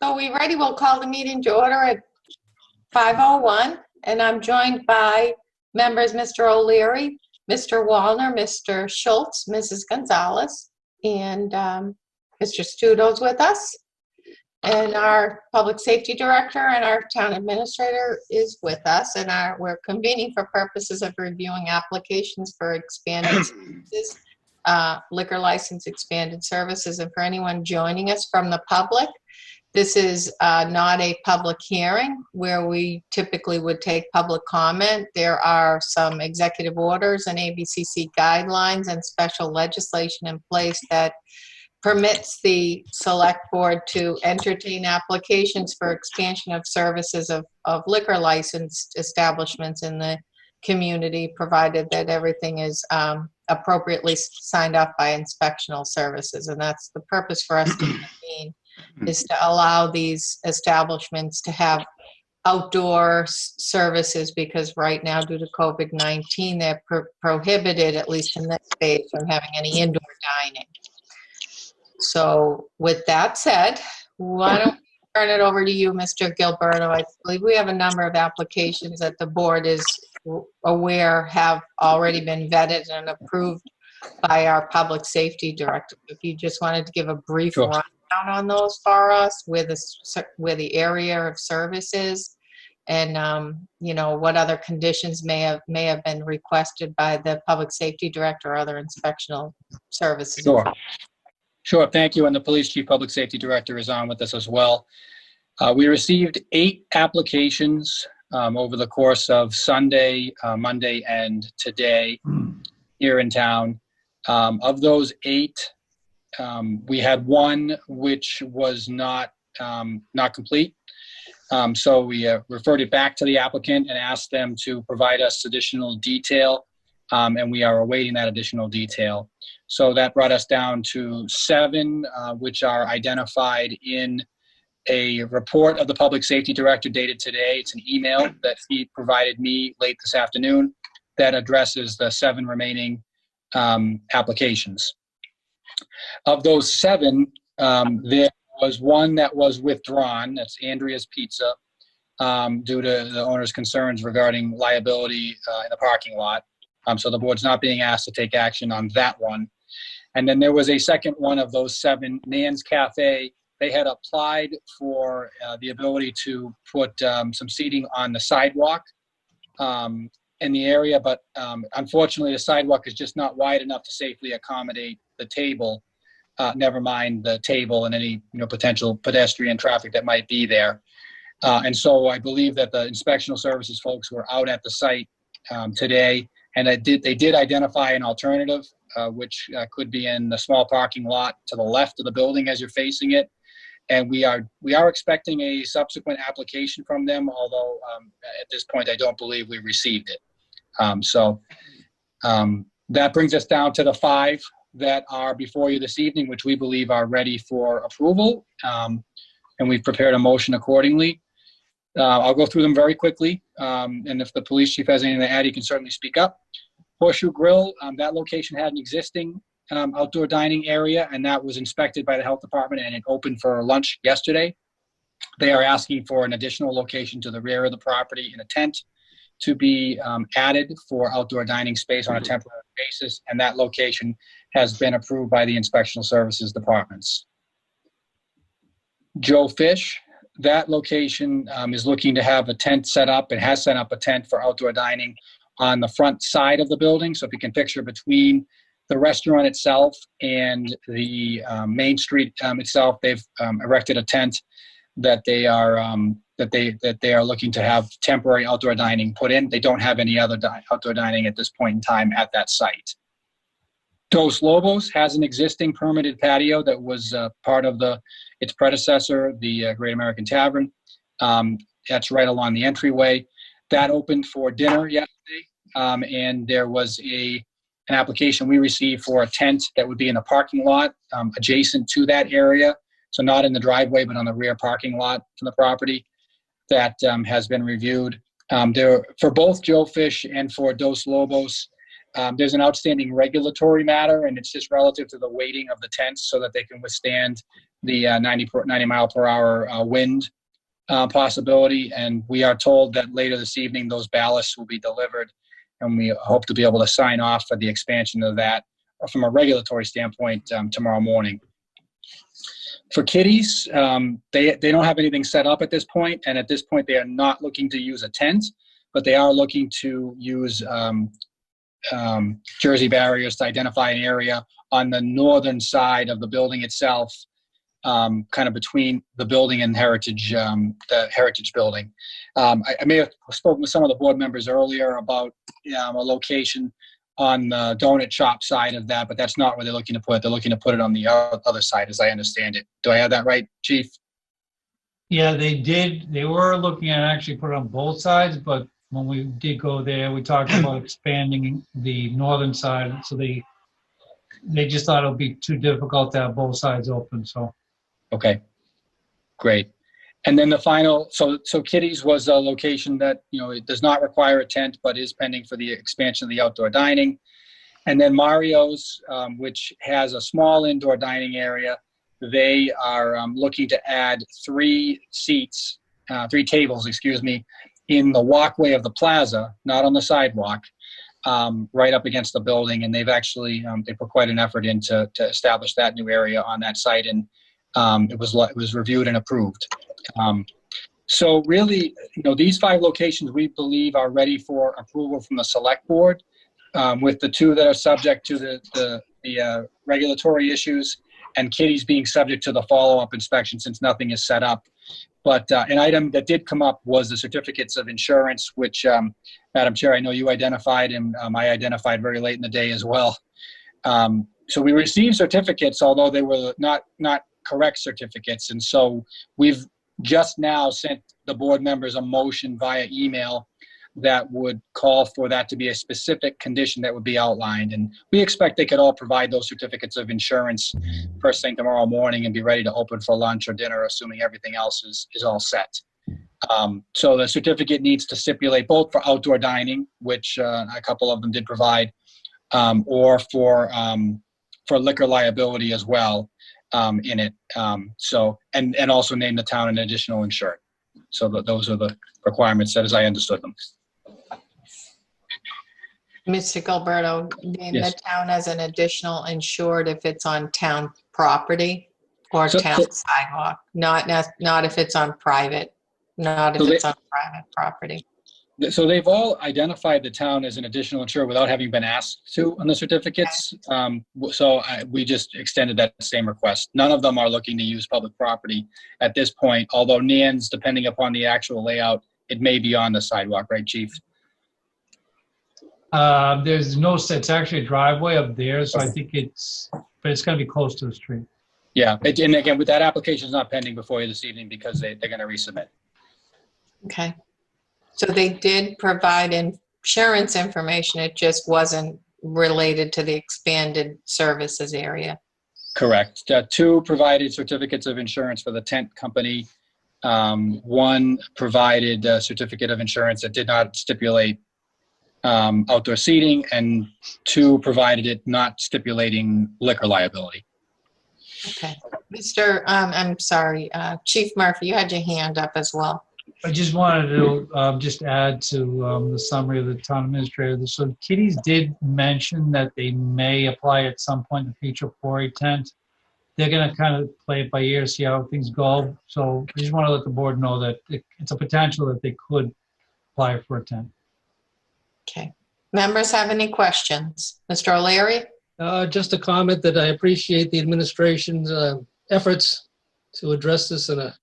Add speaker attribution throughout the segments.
Speaker 1: So we ready? We'll call the meeting to order at 5:01, and I'm joined by members Mr. O'Leary, Mr. Wallner, Mr. Schultz, Mrs. Gonzalez, and Mr. Studo's with us. And our public safety director and our town administrator is with us, and we're convening for purposes of reviewing applications for expanded services, liquor license expanded services. And for anyone joining us from the public, this is not a public hearing where we typically would take public comment. There are some executive orders and ABCC guidelines and special legislation in place that permits the select board to entertain applications for expansion of services of liquor licensed establishments in the community, provided that everything is appropriately signed off by inspectional services. And that's the purpose for us to convene, is to allow these establishments to have outdoor services, because right now, due to COVID-19, they're prohibited, at least in this state, from having any indoor dining. So with that said, why don't we turn it over to you, Mr. Gilberto? I believe we have a number of applications that the board is aware have already been vetted and approved by our public safety director. If you just wanted to give a brief rundown on those for us, where the area of service is, and you know, what other conditions may have been requested by the public safety director or other inspectional services.
Speaker 2: Sure, thank you. And the police chief public safety director is on with us as well. We received 8 applications over the course of Sunday, Monday, and today here in town. Of those 8, we had one which was not complete. So we referred it back to the applicant and asked them to provide us additional detail, and we are awaiting that additional detail. So that brought us down to 7, which are identified in a report of the public safety director dated today. It's an email that he provided me late this afternoon that addresses the 7 remaining applications. Of those 7, there was one that was withdrawn. That's Andrea's Pizza, due to the owner's concerns regarding liability in the parking lot. So the board's not being asked to take action on that one. And then there was a second one of those 7, Nan's Cafe. They had applied for the ability to put some seating on the sidewalk in the area, but unfortunately the sidewalk is just not wide enough to safely accommodate the table, never mind the table and any potential pedestrian traffic that might be there. And so I believe that the inspectional services folks were out at the site today, and they did identify an alternative, which could be in the small parking lot to the left of the building as you're facing it. And we are expecting a subsequent application from them, although at this point I don't believe we received it. That brings us down to the 5 that are before you this evening, which we believe are ready for approval, and we've prepared a motion accordingly. I'll go through them very quickly, and if the police chief has anything to add, he can certainly speak up. Horseshoe Grill, that location had an existing outdoor dining area, and that was inspected by the health department, and it opened for lunch yesterday. They are asking for an additional location to the rear of the property in a tent to be added for outdoor dining space on a temporary basis, and that location has been approved by the inspectional services departments. Joe Fish, that location is looking to have a tent set up and has set up a tent for outdoor dining on the front side of the building. So if you can picture between the restaurant itself and the main street itself, they've erected a tent that they are looking to have temporary outdoor dining put in. They don't have any other outdoor dining at this point in time at that site. Dos Lobos has an existing permitted patio that was part of its predecessor, the Great American Tavern. That's right along the entryway. That opened for dinner yesterday, and there was an application we received for a tent that would be in the parking lot adjacent to that area. So not in the driveway, but on the rear parking lot from the property. That has been reviewed. For both Joe Fish and for Dos Lobos, there's an outstanding regulatory matter, and it's just relative to the weighting of the tents so that they can withstand the 90 mile per hour wind possibility. And we are told that later this evening, those ballasts will be delivered, and we hope to be able to sign off for the expansion of that from a regulatory standpoint tomorrow morning. For Kitties, they don't have anything set up at this point, and at this point they are not looking to use a tent, but they are looking to use Jersey barriers to identify an area on the northern side of the building itself, kind of between the building and the Heritage Building. I may have spoken with some of the board members earlier about a location on the donut shop side of that, but that's not where they're looking to put it. They're looking to put it on the other side, as I understand it. Do I have that right, Chief?
Speaker 3: Yeah, they did. They were looking at actually put it on both sides, but when we did go there, we talked about expanding the northern side. So they just thought it would be too difficult to have both sides open. So
Speaker 2: Okay, great. And then the final, so Kitty's was a location that, it does not require a tent, but is pending for the expansion of the outdoor dining. And then Mario's, which has a small indoor dining area, they are looking to add three tables, in the walkway of the plaza, not on the sidewalk, right up against the building. And they've actually, they put quite an effort in to establish that new area on that site. And it was reviewed and approved. So really, these 5 locations we believe are ready for approval from the select board, with the 2 that are subject to the regulatory issues, and Kitty's being subject to the follow-up inspection since nothing is set up. But an item that did come up was the certificates of insurance, which, Madam Chair, I know you identified, and I identified very late in the day as well. So we received certificates, although they were not correct certificates. And so we've just now sent the board members a motion via email that would call for that to be a specific condition that would be outlined. And we expect they could all provide those certificates of insurance first thing tomorrow morning and be ready to open for lunch or dinner, assuming everything else is all set. So the certificate needs to stipulate both for outdoor dining, which a couple of them did provide, or for liquor liability as well in it. So and also name the town an additional insured. So those are the requirements that as I understood them.
Speaker 1: Mr. Gilberto, name
Speaker 2: Yes.
Speaker 1: the town as an additional insured if it's on town property or
Speaker 2: So-
Speaker 1: town sidewalk, not if it's on private, not if
Speaker 2: So
Speaker 1: it's on private property.
Speaker 2: So they've all identified the town as an additional insurer without having been asked to on the certificates. We just extended that same request. None of them are looking to use public property at this point, although Nan's, depending upon the actual layout, it may be on the sidewalk, right, Chief?
Speaker 3: there's no, it's actually a driveway up there. So I think but it's going to be close to the street.
Speaker 2: Yeah, and again, with that application is not pending before you this evening because they're going to resubmit.
Speaker 1: Okay. So they did provide insurance information, it just wasn't related to the expanded services area.
Speaker 2: Correct. 2 provided certificates of insurance for the tent company. 1 provided a certificate of insurance that did not stipulate outdoor seating, and 2 provided it not stipulating liquor liability.
Speaker 1: Okay. I'm sorry, Chief Murphy, you had your hand up as well.
Speaker 3: I just wanted to just add to the summary of the town administrator. So Kitty's did mention that they may apply at some point in the future for a tent. They're going to kind of play it by ear, see how things go. So I just want to let the board know that it's a potential that they could apply for a tent.
Speaker 1: Okay. Members have any questions? Mr. O'Leary?
Speaker 4: Just a comment that I appreciate the administration's efforts to address this in a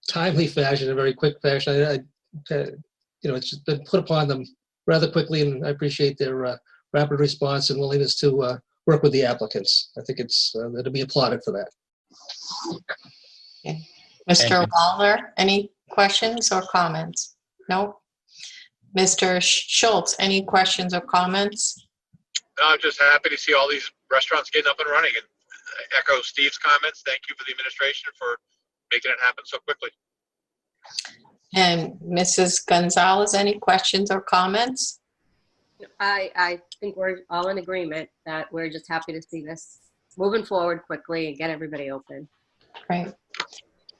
Speaker 4: timely fashion, a very quick fashion. It's just been put upon them rather quickly, and I appreciate their rapid response and willingness to work with the applicants. I think it's to be applauded for that.
Speaker 1: Okay. Mr. Wallner, any questions or comments? No? Mr. Schultz, any questions or comments?
Speaker 5: No, I'm just happy to see all these restaurants getting up and running, and I echo Steve's comments. Thank you for the administration for making it happen so quickly.
Speaker 1: And Mrs. Gonzalez, any questions or comments?
Speaker 6: I think we're all in agreement that we're just happy to see this moving forward quickly and get everybody open.
Speaker 1: Great.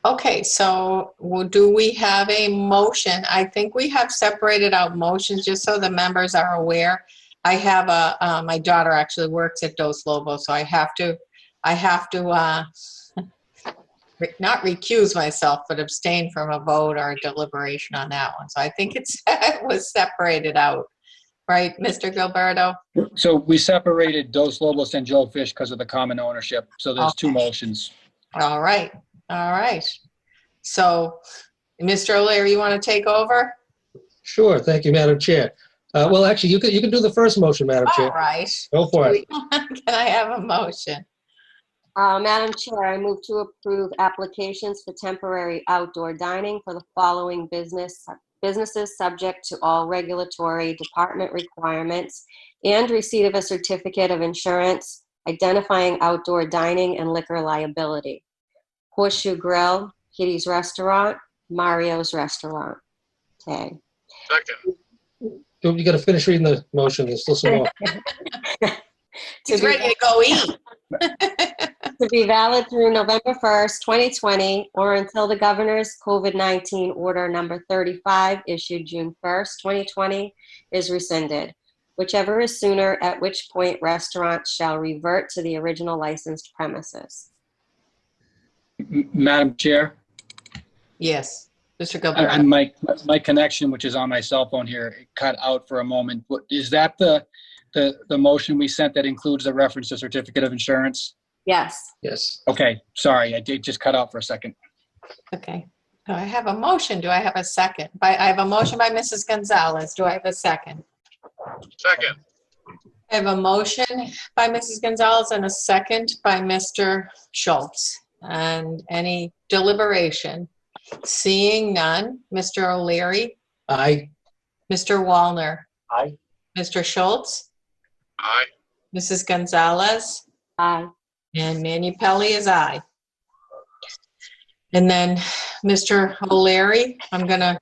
Speaker 1: Okay, so do we have a motion? I think we have separated out motions just so the members are aware. I have my daughter actually works at Dos Lobos, so I have to not recuse myself, but abstain from a vote or a deliberation on that one. So I think it was separated out, right, Mr. Gilberto?
Speaker 2: So we separated Dos Lobos and Joe Fish because of the common ownership. So there's two
Speaker 1: Okay.
Speaker 2: motions.
Speaker 1: All right, all right. So, Mr. O'Leary, you want to take over?
Speaker 4: Sure, thank you, Madam Chair. Well, actually, you can do the first motion, Madam
Speaker 1: All
Speaker 4: Chair.
Speaker 1: right.
Speaker 4: Go for it.
Speaker 1: Can I have a motion?
Speaker 6: Madam Chair, I move to approve applications for temporary outdoor dining for the following businesses subject to all regulatory department requirements and receipt of a certificate of insurance identifying outdoor dining and liquor liability. Horseshoe Grill, Kitty's Restaurant, Mario's Restaurant. Okay.
Speaker 5: Second.
Speaker 4: You got to finish reading the motion. There's still some more.
Speaker 1: He's ready to go eat.
Speaker 6: To be valid through November 1st, 2020, or until the governor's COVID-19 order number 35 issued June 1st, 2020 is rescinded, whichever is sooner, at which point restaurants shall revert to the original licensed premises.
Speaker 2: Madam Chair,
Speaker 1: Yes, Mr.
Speaker 2: and
Speaker 1: Gilberto.
Speaker 2: my connection, which is on my cell phone here, it cut out for a moment. Is that the motion we sent that includes the reference to certificate of insurance?
Speaker 6: Yes.
Speaker 4: Yes.
Speaker 2: Okay, sorry, I did just cut out for a second.
Speaker 1: Okay. Do I have a motion? Do I have a second? I have a motion by Mrs. Gonzalez. Do I have a second?
Speaker 5: Second.
Speaker 1: I have a motion by Mrs. Gonzalez and a second by Mr. Schultz. And any deliberation? Seeing none. Mr. O'Leary,
Speaker 4: Aye.
Speaker 1: Mr. Wallner,
Speaker 4: Aye.
Speaker 1: Mr. Schultz,
Speaker 5: Aye.
Speaker 1: Mrs. Gonzalez,
Speaker 6: Aye.
Speaker 1: and Manu Pelley is aye. And then, Mr. O'Leary, I'm going to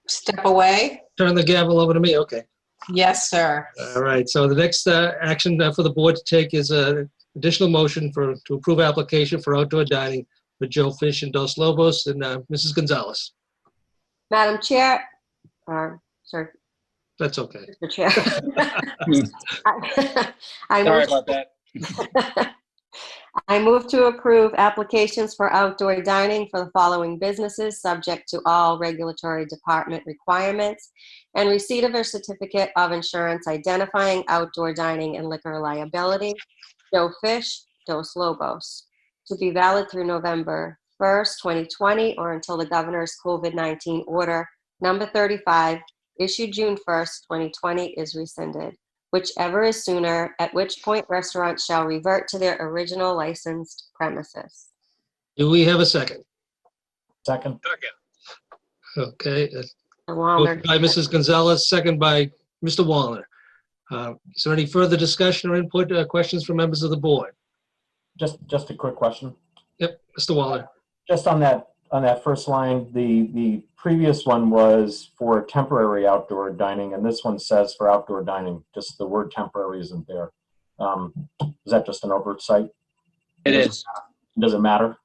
Speaker 1: step away.
Speaker 4: Turn the gavel over to me. Okay.
Speaker 1: Yes, sir.
Speaker 4: All right. So the next action for the board to take is an additional motion to approve application for outdoor dining for Joe Fish and Dos Lobos and Mrs. Gonzalez.
Speaker 6: Madam Chair, sorry,
Speaker 4: That's okay.
Speaker 6: Mr. Chair.
Speaker 2: Sorry about that.
Speaker 6: I move to approve applications for outdoor dining for the following businesses, subject to all regulatory department requirements and receipt of a certificate of insurance identifying outdoor dining and liquor liability. Joe Fish, Dos Lobos, to be valid through November 1st, 2020, or until the governor's COVID-19 order number 35, issued June 1st, 2020, is rescinded, whichever is sooner, at which point restaurants shall revert to their original licensed premises.
Speaker 4: Do we have a second?
Speaker 7: Second.
Speaker 5: Second.
Speaker 4: Okay.
Speaker 6: Wallner.
Speaker 4: Motion by Mrs. Gonzalez, second by Mr. Wallner. Is there any further discussion or input, questions from members of the board?
Speaker 7: Just a quick question.
Speaker 4: Yep, Mr. Wallner.
Speaker 7: Just on that first line, the previous one was for temporary outdoor dining, and this one says for outdoor dining. Just the word temporary isn't there. Is that just an oversight?
Speaker 2: It is.
Speaker 7: Does it matter?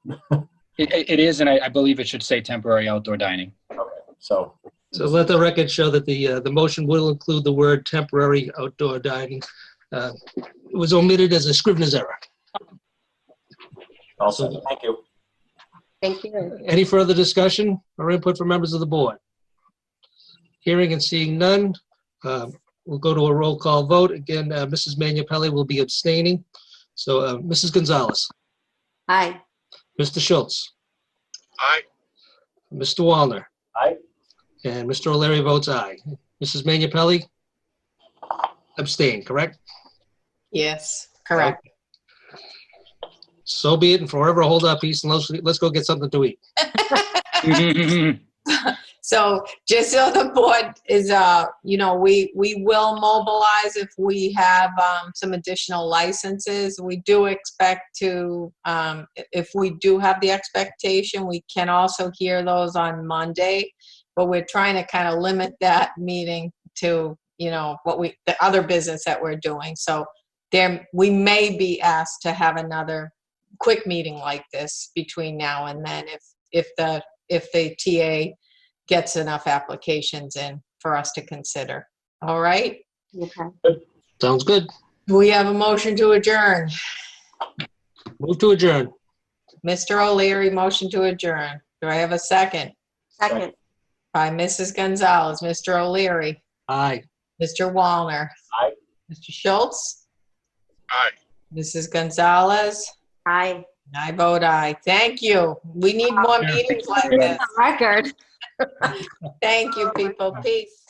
Speaker 2: It is, and I believe it should say temporary outdoor dining.
Speaker 7: Okay, so
Speaker 4: let the record show that the motion will include the word temporary outdoor dining. It was omitted as a Scrivener's error.
Speaker 7: also thank you.
Speaker 6: Thank you.
Speaker 4: Any further discussion or input from members of the board? Hearing and seeing none, we'll go to a roll call vote. Again, Mrs. Manupelli will be abstaining. So Mrs. Gonzalez,
Speaker 6: Aye.
Speaker 4: Mr. Schultz,
Speaker 5: Aye.
Speaker 4: Mr. Wallner,
Speaker 7: Aye.
Speaker 4: and Mr. O'Leary votes aye. Mrs. Manupelli, abstain, correct?
Speaker 1: Yes, correct.
Speaker 4: So be it, and forever hold our peace, and let's go get something to eat.
Speaker 1: So just so the board is, we will mobilize if we have some additional licenses. We do expect to, if we do have the expectation, we can also hear those on Monday. But we're trying to kind of limit that meeting to, the other business that we're doing. So we may be asked to have another quick meeting like this between now and then if the TA gets enough applications in for us to consider. All right?
Speaker 6: Okay.
Speaker 4: Sounds good.
Speaker 1: Do we have a motion to adjourn?
Speaker 4: Move to adjourn.
Speaker 1: Mr. O'Leary, motion to adjourn. Do I have a second?
Speaker 6: Second.
Speaker 1: By Mrs. Gonzalez. Mr. O'Leary.
Speaker 4: Aye.
Speaker 1: Mr. Wallner.
Speaker 7: Aye.
Speaker 1: Mr. Schultz.
Speaker 5: Aye.
Speaker 1: Mrs. Gonzalez.
Speaker 6: Aye.
Speaker 1: And I vote aye. Thank you. We need more meetings like this.
Speaker 6: Record.
Speaker 1: Thank you, people. Peace.